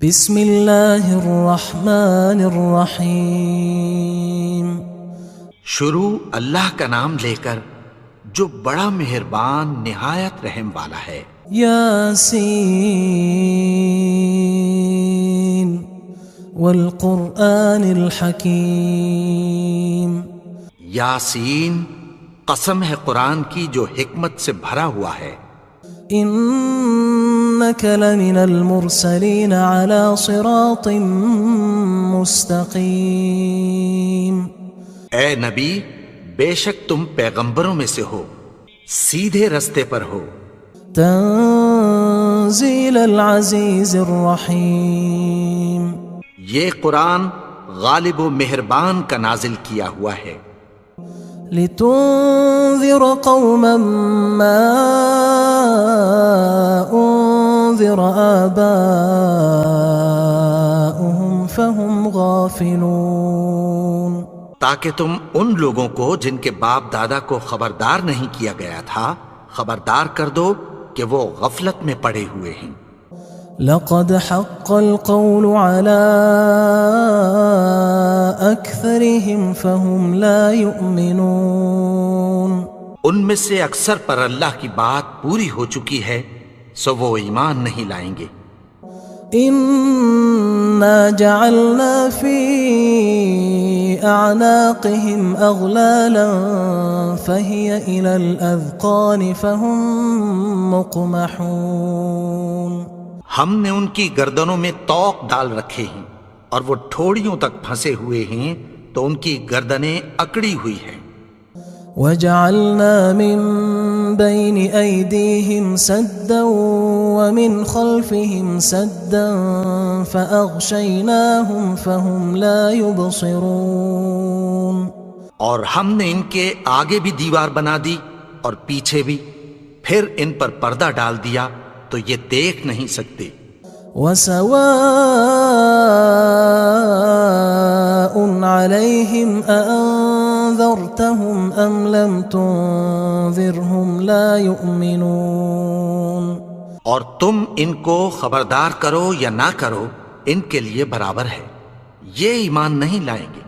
بسم اللہ الرحمن الرحیم۔ شروع اللہ کا نام لے کر جو بڑا مہربان نہایت رحم والا ہے۔ یاسین والقرآن الحکیم۔ یاسین، قسم ہے قرآن کی جو حکمت سے بھرا ہوا ہے۔ انک لمن المرسلین علی صراط مستقیم۔ اے نبی، بے شک تم پیغمبروں میں سے ہو، سیدھے رستے پر ہو۔ تنزیل العزیز الرحیم۔ یہ قرآن غالب و مہربان کا نازل کیا ہوا ہے۔ لتنذر قوما ما انذر آباؤهم فهم غافلون۔ تاکہ تم ان لوگوں کو جن کے باپ دادا کو خبردار نہیں کیا گیا تھا خبردار کر دو کہ وہ غفلت میں پڑے ہوئے ہیں۔ لقد حق القول على أكثرهم فهم لا يؤمنون۔ ان میں سے اکثر پر اللہ کی بات پوری ہو چکی ہے سو وہ ایمان نہیں لائیں گے۔ إنا جعلنا في أعناقهم أغلالا فهي إلى الأذقان فهم مقمحون۔ ہم نے ان کی گردنوں میں طوق ڈال رکھے ہیں اور وہ ٹھوڑیوں تک پھنسے ہوئے ہیں تو ان کی گردنیں اکڑی ہوئی ہیں۔ وجعلنا من بين أيديهم سدا ومن خلفهم سدا فأغشيناهم فهم لا يبصرون۔ اور ہم نے ان کے آگے بھی دیوار بنا دی اور پیچھے بھی، پھر ان پر پردہ ڈال دیا تو یہ دیکھ نہیں سکتے۔ وسواء عليهم أأنذرتهم أم لم تنذرهم لا يؤمنون۔ اور تم ان کو خبردار کرو یا نہ کرو ان کے لیے برابر ہے، یہ ایمان نہیں لائیں گے۔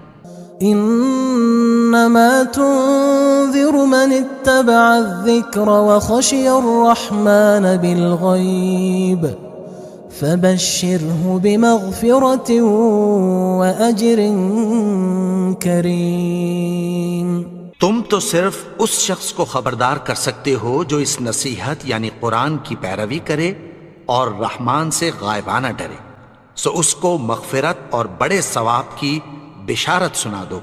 انما تنذر من اتبع الذکر وخشی الرحمن بالغیب فبشره بمغفرة وأجر کریم۔ تم تو صرف اس شخص کو خبردار کر سکتے ہو جو اس نصیحت یعنی قرآن کی پیروی کرے اور رحمان سے غائبانہ ڈرے، سو اس کو مغفرت اور بڑے ثواب کی بشارت سنا دو۔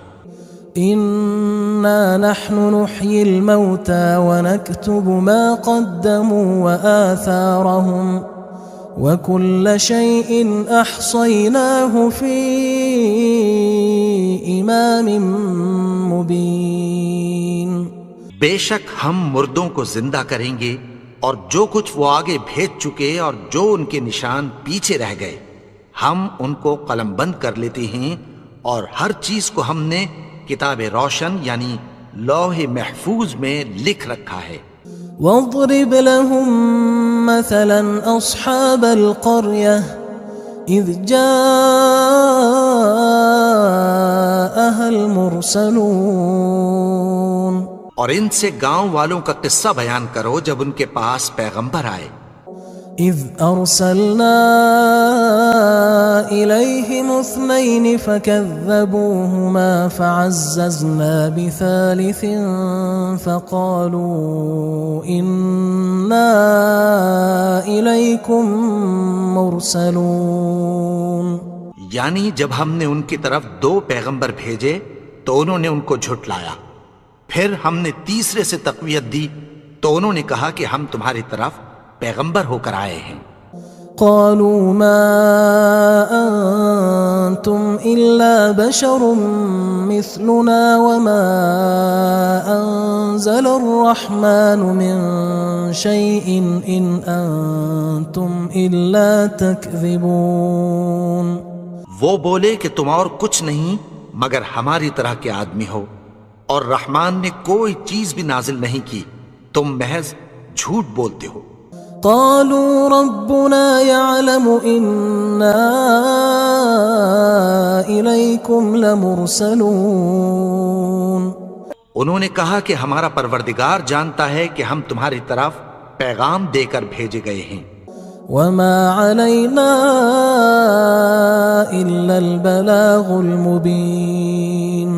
إنا نحن نحيي الموتى ونكتب ما قدموا وآثارهم وكل شيء أحصيناه في إمام مبين۔ بے شک ہم مردوں کو زندہ کریں گے اور جو کچھ وہ آگے بھیج چکے اور جو ان کے نشان پیچھے رہ گئے ہم ان کو قلم بند کر لیتے ہیں، اور ہر چیز کو ہم نے کتاب روشن یعنی لوح محفوظ میں لکھ رکھا ہے۔ واضرب لهم مثلا أصحاب القرية إذ جاءها المرسلون۔ اور ان سے گاؤں والوں کا قصہ بیان کرو جب ان کے پاس پیغمبر آئے۔ إذ أرسلنا إليهم اثنين فكذبوهما فعززنا بثالث فقالوا إنا إليكم مرسلون۔ یعنی جب ہم نے ان کی طرف 2 پیغمبر بھیجے تو انہوں نے ان کو جھٹلایا، پھر ہم نے تیسرے سے تقویت دی تو انہوں نے کہا کہ ہم تمہاری طرف پیغمبر ہو کر آئے ہیں۔ قالوا ما أنتم إلا بشر مثلنا وما أنزل الرحمن من شيء إن أنتم إلا تكذبون۔ وہ بولے کہ تم اور کچھ نہیں مگر ہماری طرح کے آدمی ہو، اور رحمان نے کوئی چیز بھی نازل نہیں کی، تم محض جھوٹ بولتے ہو۔ قالوا ربنا يعلم إنا إليكم لمرسلون انہوں نے کہا کہ ہمارا پروردگار جانتا ہے کہ ہم تمہاری طرف پیغام دے کر بھیجے گئے ہیں. وما علينا إلا البلاغ المبين.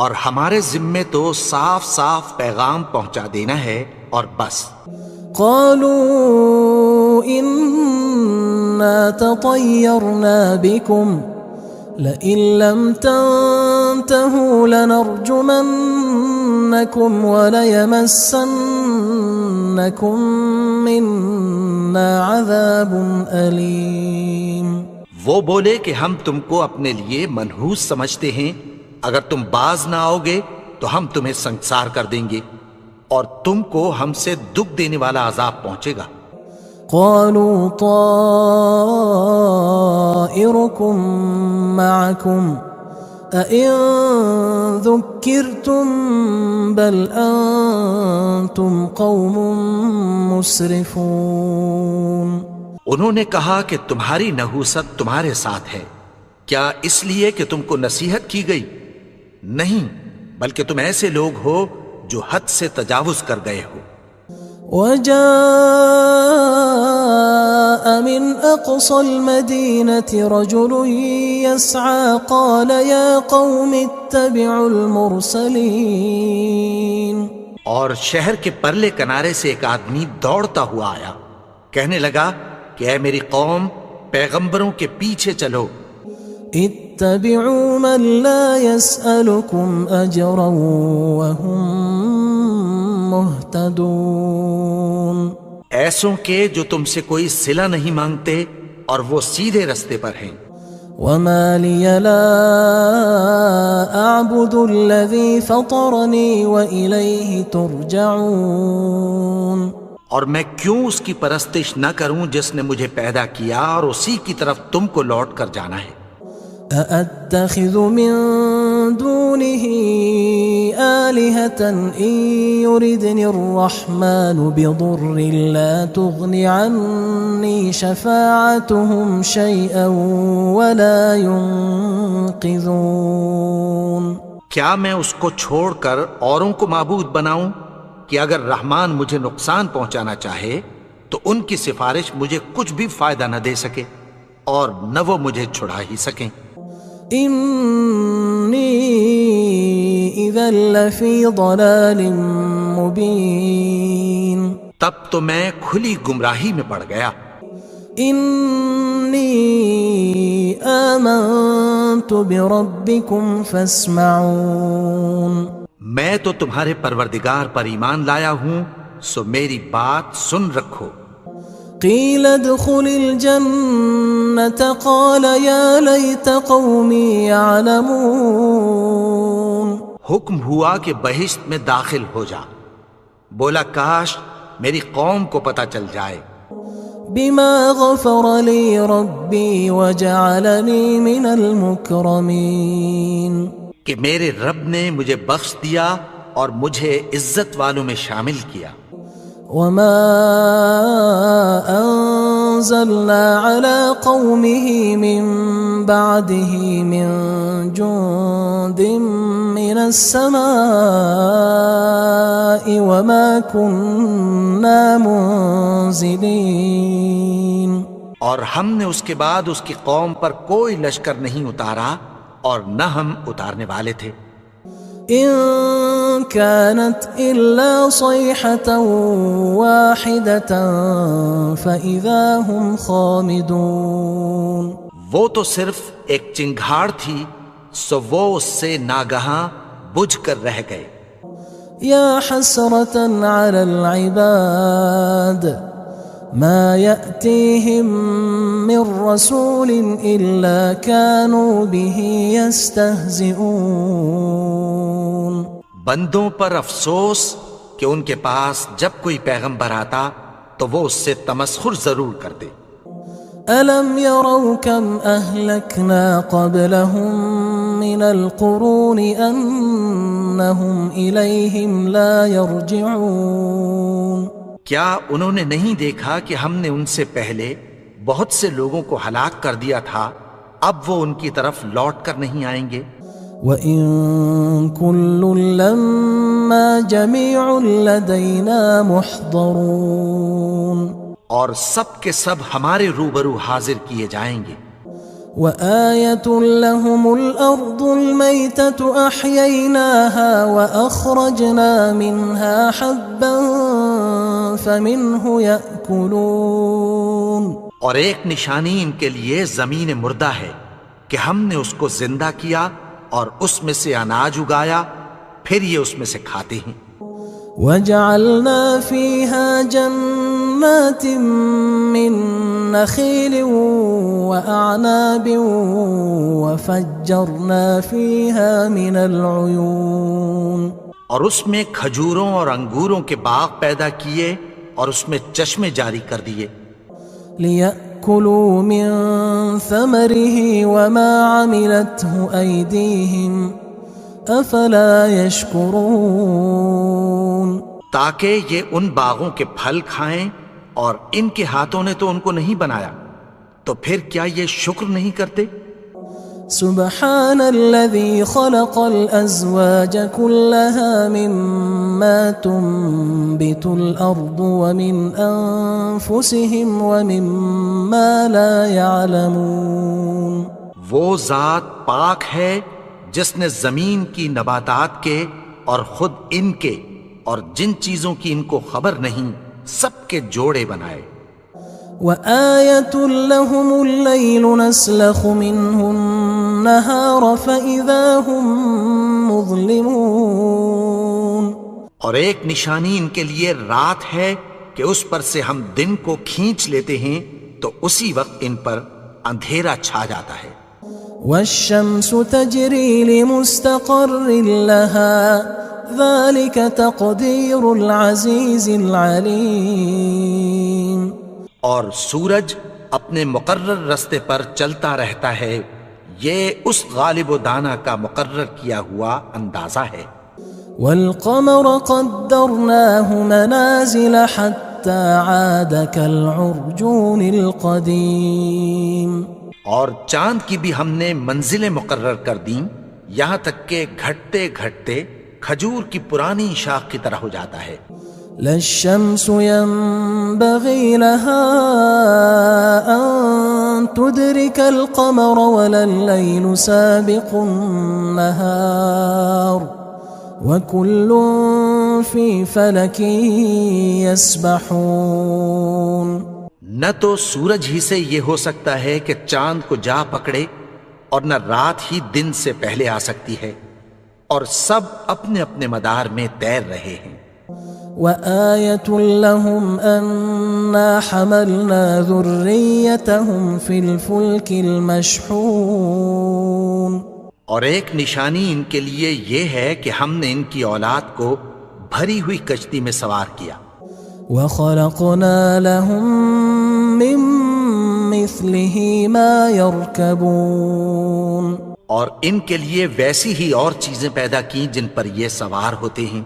اور ہمارے ذمے تو صاف صاف پیغام پہنچا دینا ہے اور بس. قالوا إنا تطيرنا بكم لئن لم تنتهوا لنرجمنكم وليمسنكم منا عذاب أليم. وہ بولے کہ ہم تم کو اپنے لیے منحوس سمجھتے ہیں، اگر تم باز نہ آؤ گے تو ہم تمہیں سنگسار کر دیں گے اور تم کو ہم سے دکھ دینے والا عذاب پہنچے گا. قالوا طائركم معكم أئن ذكرتم بل أنتم قوم مسرفون. انہوں نے کہا کہ تمہاری نحوست تمہارے ساتھ ہے، کیا اس لیے کہ تم کو نصیحت کی گئی؟ نہیں، بلکہ تم ایسے لوگ ہو جو حد سے تجاوز کر گئے ہو. وجاء من أقصى المدينة رجل يسعى قال يا قوم اتبعوا المرسلين. اور شہر کے پرلے کنارے سے ایک آدمی دوڑتا ہوا آیا، کہنے لگا کہ اے میری قوم، پیغمبروں کے پیچھے چلو. اتبعوا من لا يسألكم أجرا وهم مهتدون. ایسوں کے جو تم سے کوئی صلہ نہیں مانگتے اور وہ سیدھے رستے پر ہیں. وما لي لا أعبد الذي فطرني وإليه ترجعون. اور میں کیوں اس کی پرستش نہ کروں جس نے مجھے پیدا کیا اور اسی کی طرف تم کو لوٹ کر جانا ہے. أأتخذ من دونه آلهة إن يردني الرحمن بضر لا تغن عني شفاعتهم شيئا ولا ينقذون. کیا میں اس کو چھوڑ کر اوروں کو معبود بناؤں کہ اگر رحمان مجھے نقصان پہنچانا چاہے تو ان کی سفارش مجھے کچھ بھی فائدہ نہ دے سکے اور نہ وہ مجھے چھڑا ہی سکیں. إني إذا لفي ضلال مبين. تب تو میں کھلی گمراہی میں پڑ گیا. إني آمنت بربكم فاسمعون. میں تو تمہارے پروردگار پر ایمان لایا ہوں، سو میری بات سن رکھو. قيل ادخل الجنة قال يا ليت قومي يعلمون. حکم ہوا کہ بہشت میں داخل ہو جا. بولا کاش میری قوم کو پتہ چل جائے. بما غفر لي ربي وجعلني من المكرمين. کہ میرے رب نے مجھے بخش دیا اور مجھے عزت والوں میں شامل کیا. وما أنزلنا على قومه من بعده من جند من السماء وما كنا منزلين. اور ہم نے اس کے بعد اس کی قوم پر کوئی لشکر نہیں اتارا اور نہ ہم اتارنے والے تھے. إن كانت إلا صيحة واحدة فإذا هم خامدون. وہ تو صرف ایک چنگھاڑ تھی، سو وہ اس سے ناگہاں بجھ کر رہ گئے. يا حسرة على العباد ما يأتيهم من رسول إلا كانوا به يستهزئون. بندوں پر افسوس کہ ان کے پاس جب کوئی پیغمبر آتا تو وہ اس سے تمسخر ضرور کرتے. ألم يروا كم أهلكنا قبلهم من القرون أنهم إليهم لا يرجعون. کیا انہوں نے نہیں دیکھا کہ ہم نے ان سے پہلے بہت سے لوگوں کو ہلاک کر دیا تھا، اب وہ ان کی طرف لوٹ کر نہیں آئیں گے؟ وَإِن كُلٌّ لَمَّا جَمِيعٌ لَدَيْنَا مُحْضَرُونَ، اور سب کے سب ہمارے روبرو حاضر کیے جائیں گے۔ وَآيَةٌ لَهُمُ الْأَرْضُ الْمَيْتَةُ أَحْيَيْنَاهَا وَأَخْرَجْنَا مِنْهَا حَبًّا فَمِنْهُ يَأْكُلُونَ، اور ایک نشانی ان کے لیے زمین مردہ ہے کہ ہم نے اس کو زندہ کیا اور اس میں سے اناج اگایا، پھر یہ اس میں سے کھاتے ہیں۔ وَجَعَلْنَا فِيهَا جَنَّاتٍ مِّن نَخِيلٍ وَأَعْنَابٍ وَفَجَّرْنَا فِيهَا مِنَ الْعُيُونِ، اور اس میں کھجوروں اور انگوروں کے باغ پیدا کیے اور اس میں چشمے جاری کر دیے، لِيَأْكُلُوا مِن ثَمَرِهِ وَمَا عَمِلَتْهُ أَيْدِيهِمْ أَفَلَا يَشْكُرُونَ، تاکہ یہ ان باغوں کے پھل کھائیں، اور ان کے ہاتھوں نے تو ان کو نہیں بنایا، تو پھر کیا یہ شکر نہیں کرتے؟ سبحان الذي خلق الأزواج كلها مما تنبت الأرض ومن أنفسهم ومما لا يعلمون، وہ ذات پاک ہے جس نے زمین کی نباتات کے اور خود ان کے اور جن چیزوں کی ان کو خبر نہیں سب کے جوڑے بنائے۔ وآية لهم الليل نسلخ منه النهار فإذا هم مظلمون، اور ایک نشانی ان کے لیے رات ہے کہ اس پر سے ہم دن کو کھینچ لیتے ہیں تو اسی وقت ان پر اندھیرا چھا جاتا ہے۔ والشمس تجري لمستقر لها ذلك تقدير العزيز العليم، اور سورج اپنے مقرر رستے پر چلتا رہتا ہے، یہ اس غالب و دانا کا مقرر کیا ہوا اندازہ ہے۔ والقمر قدرناه منازل حتى عاد كالعرجون القديم، اور چاند کی بھی ہم نے منزلیں مقرر کر دیں، یہاں تک کہ گھٹتے گھٹتے کھجور کی پرانی شاخ کی طرح ہو جاتا ہے۔ لا الشمس ينبغي لها أن تدرك القمر ولا الليل سابق النهار وكل في فلك يسبحون، نہ تو سورج ہی سے یہ ہو سکتا ہے کہ چاند کو جا پکڑے، اور نہ رات ہی دن سے پہلے آ سکتی ہے، اور سب اپنے اپنے مدار میں تیر رہے ہیں۔ وآية لهم أنا حملنا ذريتهم في الفلك المشحون، اور ایک نشانی ان کے لیے یہ ہے کہ ہم نے ان کی اولاد کو بھری ہوئی کشتی میں سوار کیا۔ وخلقنا لهم من مثله ما يركبون، اور ان کے لیے ویسی ہی اور چیزیں پیدا کی جن پر یہ سوار ہوتے ہیں۔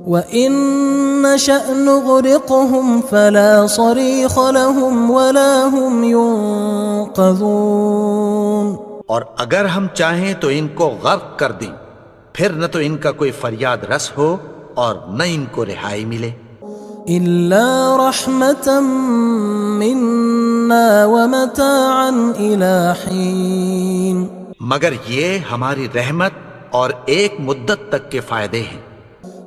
وَإِن نَّشَأْ نُغْرِقْهُمْ فَلَا صَرِيخَ لَهُمْ وَلَا هُمْ يُنقَذُونَ، اور اگر ہم چاہیں تو ان کو غرق کر دیں، پھر نہ تو ان کا کوئی فریاد رس ہو اور نہ ان کو رہائی ملے۔ إِلَّا رَحْمَةً مِنَّا وَمَتَاعًا إِلَى حِينٍ، مگر یہ ہماری رحمت اور ایک مدت تک کے فائدے ہیں۔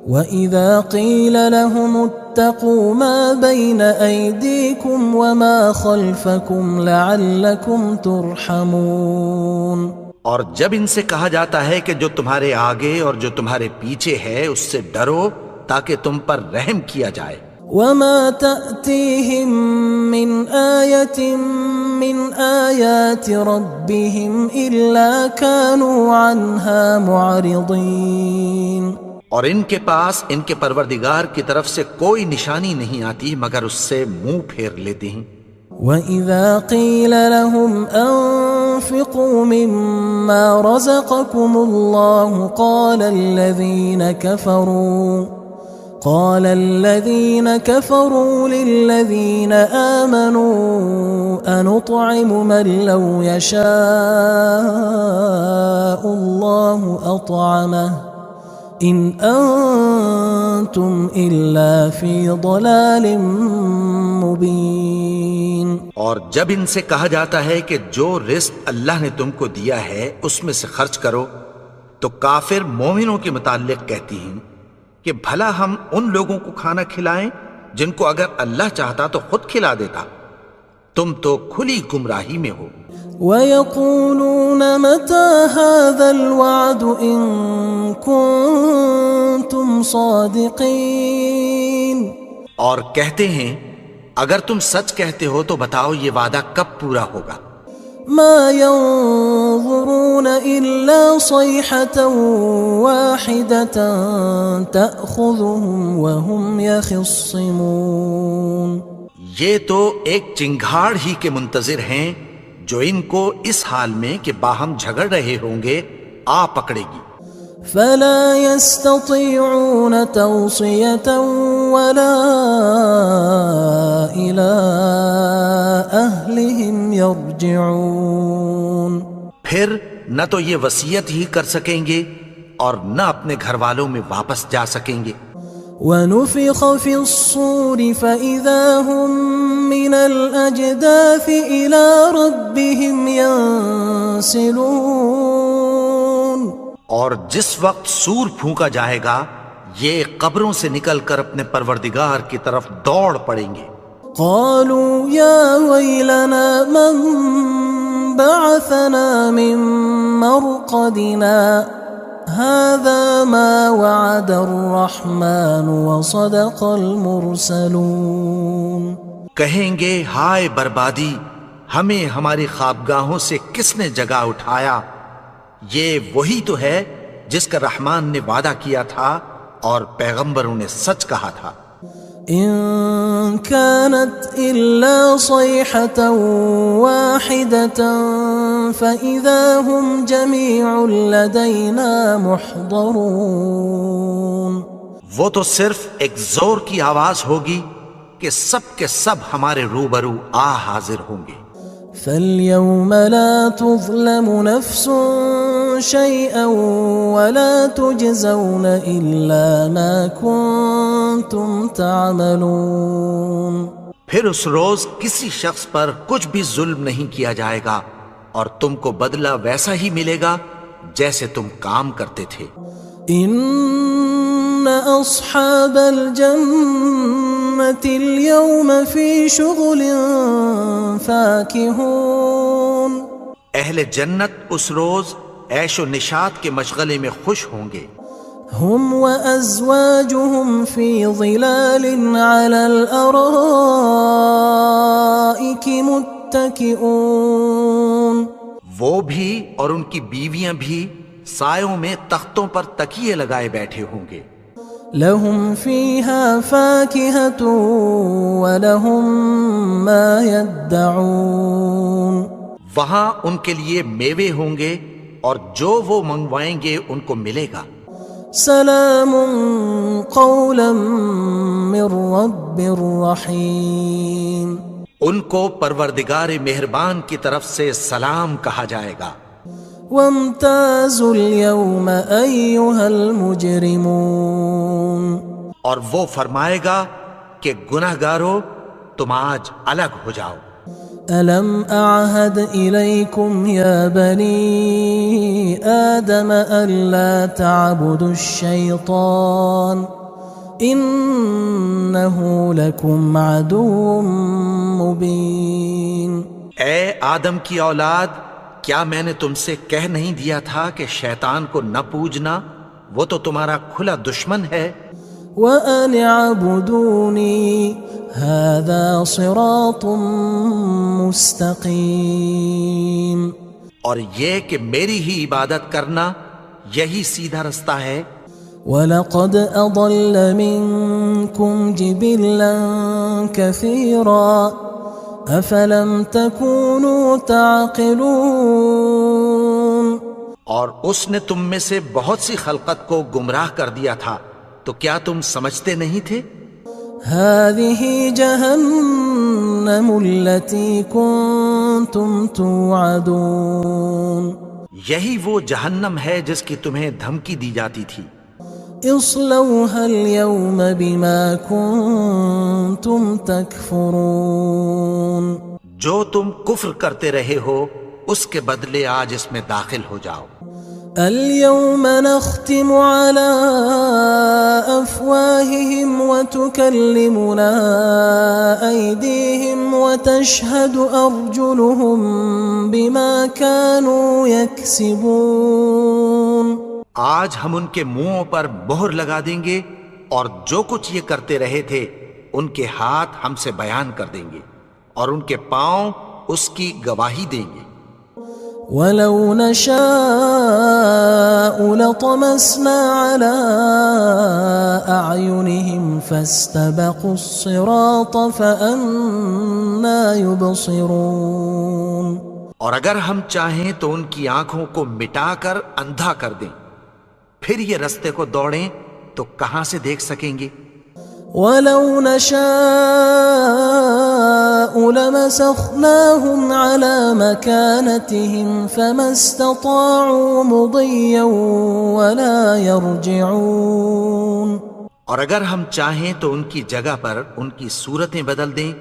وَإِذَا قِيلَ لَهُمُ اتَّقُوا مَا بَيْنَ أَيْدِيكُمْ وَمَا خَلْفَكُمْ لَعَلَّكُمْ تُرْحَمُونَ، اور جب ان سے کہا جاتا ہے کہ جو تمہارے آگے اور جو تمہارے پیچھے ہے اس سے ڈرو تاکہ تم پر رحم کیا جائے۔ وَمَا تَأْتِيهِم مِّنْ آيَةٍ مِّنْ آيَاتِ رَبِّهِمْ إِلَّا كَانُوا عَنْهَا مُعْرِضِينَ، اور ان کے پاس ان کے پروردگار کی طرف سے کوئی نشانی نہیں آتی مگر اس سے منہ پھیر لیتے ہیں۔ وَإِذَا قِيلَ لَهُمْ أَنفِقُوا مِمَّا رَزَقَكُمُ اللَّهُ قال الذين كفروا للذين آمنوا أنطعم من لو يشاء الله أطعمه إن أنتم إلا في ضلال مبين. اور جب ان سے کہا جاتا ہے کہ جو رزق اللہ نے تم کو دیا ہے اس میں سے خرچ کرو، تو کافر مومنوں کے متعلق کہتی ہیں کہ بھلا ہم ان لوگوں کو کھانا کھلائیں جن کو اگر اللہ چاہتا تو خود کھلا دیتا. تم تو کھلی گمراہی میں ہو. وَيَقُولُونَ مَتَى هَذَا الْوَعْدُ إِن كُنتُمْ صَادِقِينَ. اور کہتے ہیں اگر تم سچ کہتے ہو تو بتاؤ یہ وعدہ کب پورا ہوگا. ما ينظرون إلا صيحة واحدة تأخذهم وهم يخصمون. یہ تو ایک چنگھاڑ ہی کے منتظر ہیں جو ان کو اس حال میں کہ باہم جھگڑ رہے ہوں گے آ پکڑے گی. فلا يستطيعون توصية ولا إلى أهلهم يرجعون. پھر نہ تو یہ وصیت ہی کر سکیں گے اور نہ اپنے گھر والوں میں واپس جا سکیں گے. ونفخ في الصور فإذا هم من الأجداث إلى ربهم ينسلون. اور جس وقت سور پھونکا جائے گا یہ قبروں سے نکل کر اپنے پروردگار کی طرف دوڑ پڑیں گے. قالوا يا ويلنا من بعثنا من مرقدنا هذا ما وعد الرحمن وصدق المرسلون. کہیں گے ہائے بربادی، ہمیں ہماری خوابگاہوں سے کس نے جگا اٹھایا؟ یہ وہی تو ہے جس کا رحمان نے وعدہ کیا تھا اور پیغمبروں نے سچ کہا تھا. إن كانت إلا صيحة واحدة فإذا هم جميع لدينا محضرون. وہ تو صرف ایک زور کی آواز ہوگی کہ سب کے سب ہمارے روبرو آ حاضر ہوں گے. فاليوم لا تظلم نفس شيئا ولا تجزون إلا ما كنتم تعملون. پھر اس روز کسی شخص پر کچھ بھی ظلم نہیں کیا جائے گا اور تم کو بدلہ ویسا ہی ملے گا جیسے تم کام کرتے تھے. إن أصحاب الجنة اليوم في شغل فاكهون. اہل جنت اس روز عیش و نشاط کے مشغلے میں خوش ہوں گے. هم وأزواجهم في ظلال على الأرائك متكئون. وہ بھی اور ان کی بیویاں بھی سایوں میں تختوں پر تکیے لگائے بیٹھے ہوں گے. لهم فيها فاكهة ولهم ما يدعون. وہاں ان کے لیے میوے ہوں گے اور جو وہ منگوائیں گے ان کو ملے گا. سلام قولا من رب رحیم. ان کو پروردگار مہربان کی طرف سے سلام کہا جائے گا. وامتازوا اليوم أيها المجرمون. اور وہ فرمائے گا کہ گناہگارو تم آج الگ ہو جاؤ. ألم أعهد إليكم يا بني آدم ألا تعبدوا الشيطان إنه لكم عدو مبين. اے آدم کی اولاد، کیا میں نے تم سے کہہ نہیں دیا تھا کہ شیطان کو نہ پوجنا، وہ تو تمہارا کھلا دشمن ہے. وَأَنِ اعْبُدُونِي هَذَا صِرَاطٌ مُسْتَقِيمٌ. اور یہ کہ میری ہی عبادت کرنا یہی سیدھا رستہ ہے. وَلَقَدْ أَضَلَّ مِنْكُمْ جِبِلًّا كَثِيرًا أَفَلَمْ تَكُونُوا تَعْقِلُونَ. اور اس نے تم میں سے بہت سی خلقت کو گمراہ کر دیا تھا، تو کیا تم سمجھتے نہیں تھے؟ هذه جهنم التي كنتم توعدون یہی وہ جہنم ہے جس کی تمہیں دھمکی دی جاتی تھی۔ اصلوها اليوم بما كنتم تكفرون جو تم کفر کرتے رہے ہو اس کے بدلے آج اس میں داخل ہو جاؤ۔ اليوم نختم على أفواههم وتكلمنا أيديهم وتشهد أرجلهم بما كانوا يكسبون آج ہم ان کے منہوں پر مہر لگا دیں گے اور جو کچھ یہ کرتے رہے تھے ان کے ہاتھ ہم سے بیان کر دیں گے اور ان کے پاؤں اس کی گواہی دیں گے۔ ولو نشاء لطمسنا على أعينهم فاستبقوا الصراط فأنى يبصرون اور اگر ہم چاہیں تو ان کی آنکھوں کو مٹا کر اندھا کر دیں، پھر یہ رستے کو دوڑیں تو کہاں سے دیکھ سکیں گے؟ ولو نشاء لمسخناهم على مكانتهم فما استطاعوا مضيا ولا يرجعون اور اگر ہم چاہیں تو ان کی جگہ پر ان کی صورتیں بدل دیں،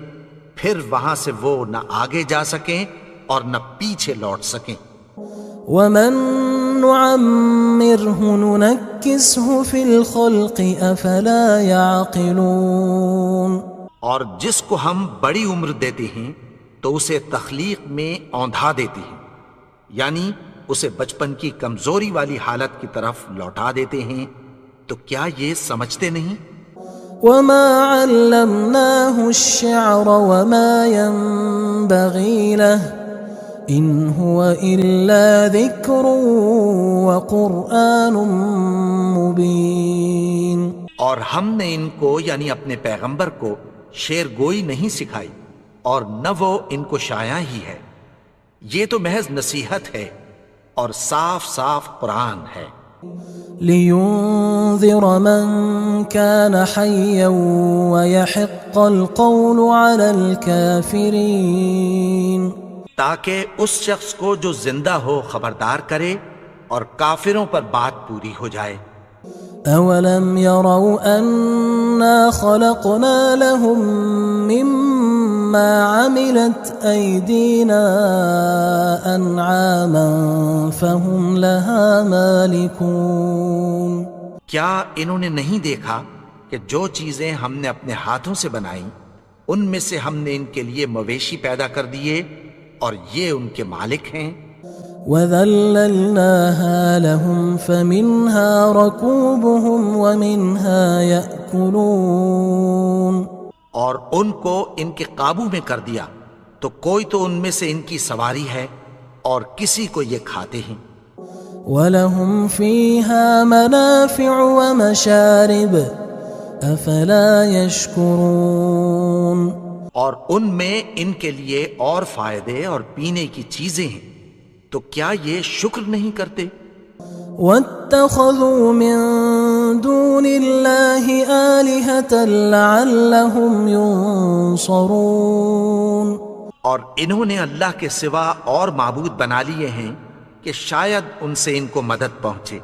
پھر وہاں سے وہ نہ آگے جا سکیں اور نہ پیچھے لوٹ سکیں۔ ومن نعمره ننكسه في الخلق افلا يعقلون اور جس کو ہم بڑی عمر دیتے ہیں تو اسے تخلیق میں اوندھا دیتے ہیں، یعنی اسے بچپن کی کمزوری والی حالت کی طرف لوٹا دیتے ہیں، تو کیا یہ سمجھتے نہیں؟ وما علمناه الشعر وما ينبغي له ان هو الا ذکر وقرآن مبین اور ہم نے ان کو یعنی اپنے پیغمبر کو شعر گوئی نہیں سکھائی اور نہ وہ ان کو شاعر ہی ہے، یہ تو محض نصیحت ہے اور صاف صاف قرآن ہے۔ لينذر من كان حيا ويحق القول على الكافرين تاکہ اس شخص کو جو زندہ ہو خبردار کرے اور کافروں پر بات پوری ہو جائے۔ اولم يروا انا خلقنا لهم مما عملت ايدينا انعاما فهم لها مالكون کیا انہوں نے نہیں دیکھا کہ جو چیزیں ہم نے اپنے ہاتھوں سے بنائیں ان میں سے ہم نے ان کے لیے مویشی پیدا کر دیے اور یہ ان کے مالک ہیں۔ وَذَلَّلْنَاهَا لَهُمْ فَمِنْهَا رَكُوبُهُمْ وَمِنْهَا يَأْكُلُونَ اور ان کو ان کے قابو میں کر دیا تو کوئی تو ان میں سے ان کی سواری ہے اور کسی کو یہ کھاتے ہیں۔ وَلَهُمْ فِيهَا مَنَافِعُ وَمَشَارِبُ أَفَلَا يَشْكُرُونَ اور ان میں ان کے لیے اور فائدے اور پینے کی چیزیں ہیں، تو کیا یہ شکر نہیں کرتے؟ وَاتَّخَذُوا مِن دُونِ اللَّهِ آلِهَةً لَعَلَّهُمْ يُنصَرُونَ اور انہوں نے اللہ کے سوا اور معبود بنا لیے ہیں کہ شاید ان سے ان کو مدد پہنچے۔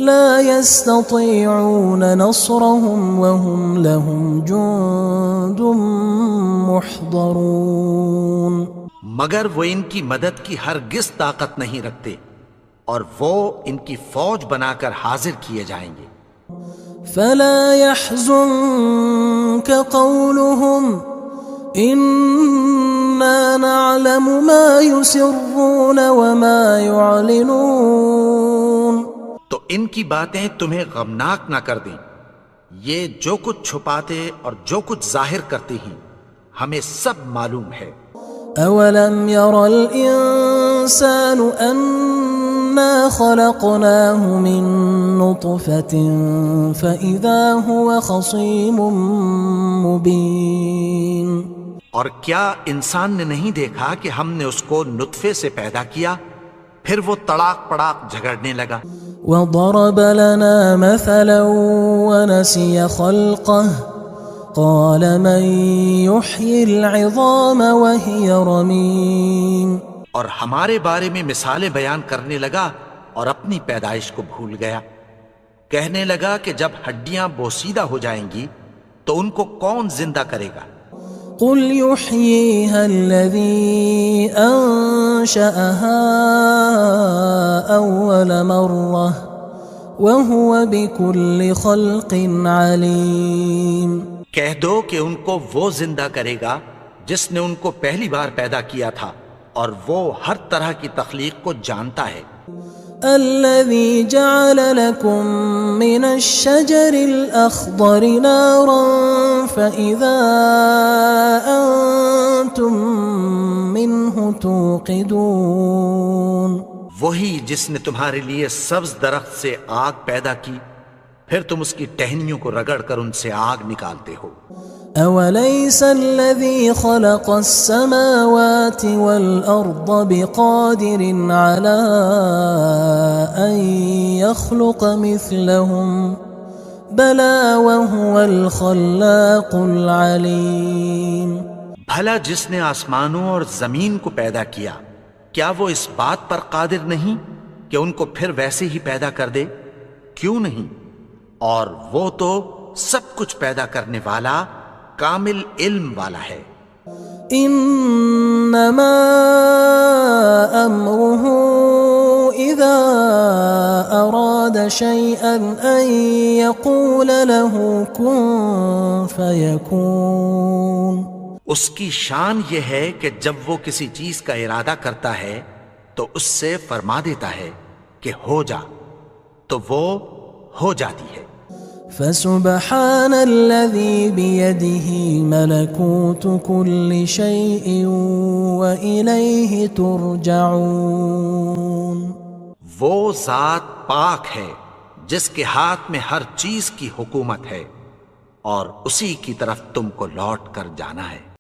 لا يستطيعون نصرهم وهم لهم جند محضرون مگر وہ ان کی مدد کی ہرگز طاقت نہیں رکھتے اور وہ ان کی فوج بنا کر حاضر کیے جائیں گے۔ فلا يحزنك قولهم إنا نعلم ما يسرون وما يعلنون تو ان کی باتیں تمہیں غمناک نہ کر دیں، یہ جو کچھ چھپاتے اور جو کچھ ظاہر کرتے ہیں ہمیں سب معلوم ہے۔ اولم ير الانسان انا خلقناه من نطفة فاذا هو خصيم مبين اور کیا انسان نے نہیں دیکھا کہ ہم نے اس کو نطفے سے پیدا کیا، پھر وہ تڑاک پڑاک جھگڑنے لگا۔ وضرب لنا مثلا ونسي خلقه قال من يحيي العظام وهي رميم. اور ہمارے بارے میں مثالیں بیان کرنے لگا اور اپنی پیدائش کو بھول گیا. کہنے لگا کہ جب ہڈیاں بوسیدہ ہو جائیں گی تو ان کو کون زندہ کرے گا؟ قل يحييها الذي أنشأها أول مرة وهو بكل خلق عليم. کہہ دو کہ ان کو وہ زندہ کرے گا جس نے ان کو پہلی بار پیدا کیا تھا اور وہ ہر طرح کی تخلیق کو جانتا ہے. الذي جعل لكم من الشجر الأخضر نارا فإذا أنتم منه توقدون. وہی جس نے تمہارے لیے سبز درخت سے آگ پیدا کی پھر تم اس کی ٹہنیوں کو رگڑ کر ان سے آگ نکالتے ہو. أوليس الذي خلق السماوات والأرض بقادر على أن يخلق مثلهم بلى وهو الخلاق العليم. بھلا جس نے آسمانوں اور زمین کو پیدا کیا کیا وہ اس بات پر قادر نہیں کہ ان کو پھر ویسے ہی پیدا کر دے؟ کیوں نہیں؟ اور وہ تو سب کچھ پیدا کرنے والا کامل علم والا ہے. انما امره اذا اراد شيئا ان يقول له كن فيكون. اس کی شان یہ ہے کہ جب وہ کسی چیز کا ارادہ کرتا ہے تو اس سے فرما دیتا ہے کہ ہو جا تو وہ ہو جاتی ہے. فسبحان الذي بيده ملكوت كل شيء وإليه ترجعون. وہ ذات پاک ہے جس کے ہاتھ میں ہر چیز کی حکومت ہے اور اسی کی طرف تم کو لوٹ کر جانا ہے.